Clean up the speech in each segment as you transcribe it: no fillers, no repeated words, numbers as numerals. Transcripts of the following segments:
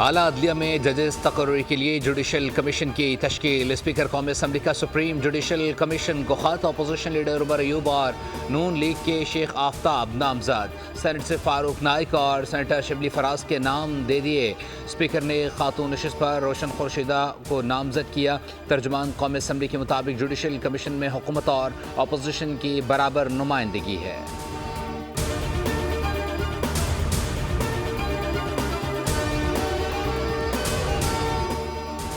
आला अदलिया में जजेस तकर्री के लिए जुडिशल कमीशन की तश्कील। स्पीकर कौमी असम्बली का सुप्रीम जुडिशल कमीशन को खत। अपोजिशन लीडर उमर अयूब और नून लीग के शेख आफ्ताब नामजद। सेनेट से फारूक नाइक और सेनेटर शिबली फराज के नाम दे दिए। स्पीकर ने खातून नशिस्त पर रोशन खुर्शीदा को नामजद किया। तर्जुमान कौमी असम्बली के मुताबिक जुडिशल कमीशन में हुकूमत और अपोजिशन की बराबर नुमाइंदगी है।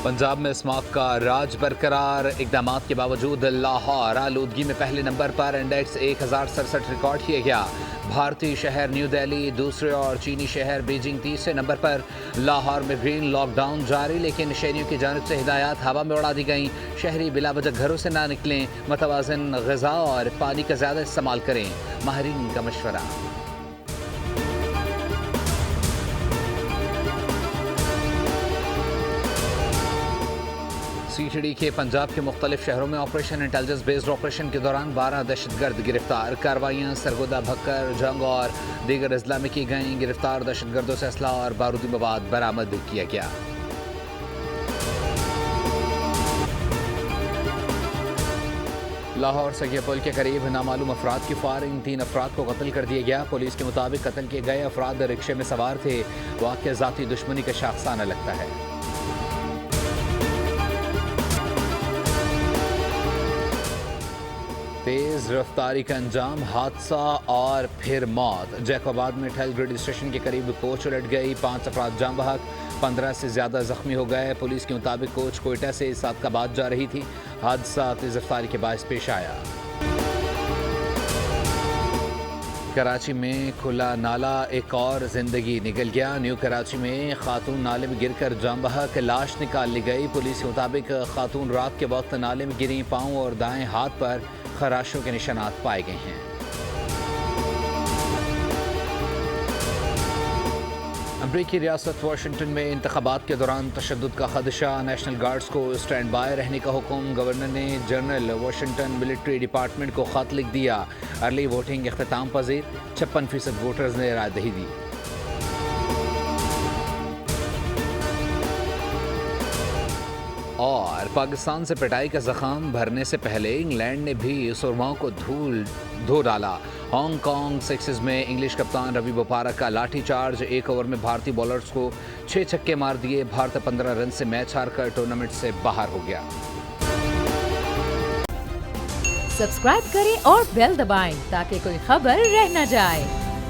पंजाब में स्मॉग का राज बरकरार। इक़दामात के बावजूद लाहौर आलूदगी में पहले नंबर पर। इंडेक्स 1067 रिकॉर्ड किया गया। भारतीय शहर न्यू दिल्ली दूसरे और चीनी शहर बीजिंग तीसरे नंबर पर। लाहौर में ग्रीन लॉकडाउन जारी, लेकिन शहरियों की जानिब से हिदायत हवा में उड़ा दी गई। शहरी बिलावजह घरों से ना निकलें, मतवाज़न ग़िज़ा और पानी का ज़्यादा इस्तेमाल करें, माहिरीन का मशवरा। CTD के पंजाब के मुख्तलिफ शहरों में ऑपरेशन इंटेलिजेंस बेस्ड ऑपरेशन के दौरान 12 दहशतगर्द गिरफ्तार। कार्रवाइयाँ सरगोदा, भक्कर, जंग और दीगर अजला में की गईं। गिरफ्तार दहशतगर्दों से असला और बारूदी मवाद बरामद किया गया। लाहौर सगिया पुल के करीब नामालूम अफराद की फायरिंग, 3 अफराद को कत्ल कर दिया गया। पुलिस के मुताबिक कत्ल किए गए अफराद रिक्शे में सवार थे। वाक़या ज़ाती दुश्मनी का शाखसाना लगता है। तेज रफ्तारी का अंजाम, हादसा और फिर मौत। जैकोबाद में ठल ग्रिड स्टेशन के करीब कोच उलट गई। 5 अफराद जाम बहक, 15 से ज़्यादा जख्मी हो गए। पुलिस के मुताबिक कोच कोयटा से सादकाबाद जा रही थी। हादसा तेज रफ्तारी के बायस पेश आया। कराची में खुला नाला, एक और जिंदगी निकल गया। न्यू कराची में खातून नाले में गिरकर जाम बहक, लाश निकाल ली गई। पुलिस के मुताबिक खातून रात के वक्त नाले में गिरी। पाँव और दाएं हाथ पर खराशों के निशानात पाए गए हैं। अमरीकी रियासत वाशिंगटन में इंतखाबात के दौरान तशद्दुद का खदशा। नेशनल गार्ड्स को स्टैंड बाय रहने का हुक्म। गवर्नर ने जनरल वाशिंगटन मिलिट्री डिपार्टमेंट को खत लिख दिया। अर्ली वोटिंग इख्तिताम पजीर, 56% वोटर्स ने राय दही दी। और पाकिस्तान से पिटाई का जख्म भरने से पहले इंग्लैंड ने भी सुरमाओं को धो डाला। हांगकांग सिक्सेस में इंग्लिश कप्तान रवि बोपारा का लाठी चार्ज। 1 ओवर में भारतीय बॉलर्स को 6 छक्के मार दिए। भारत 15 रन से मैच हारकर टूर्नामेंट से बाहर हो गया। सब्सक्राइब करें और बेल दबाएं ताकि कोई खबर रह न जाए।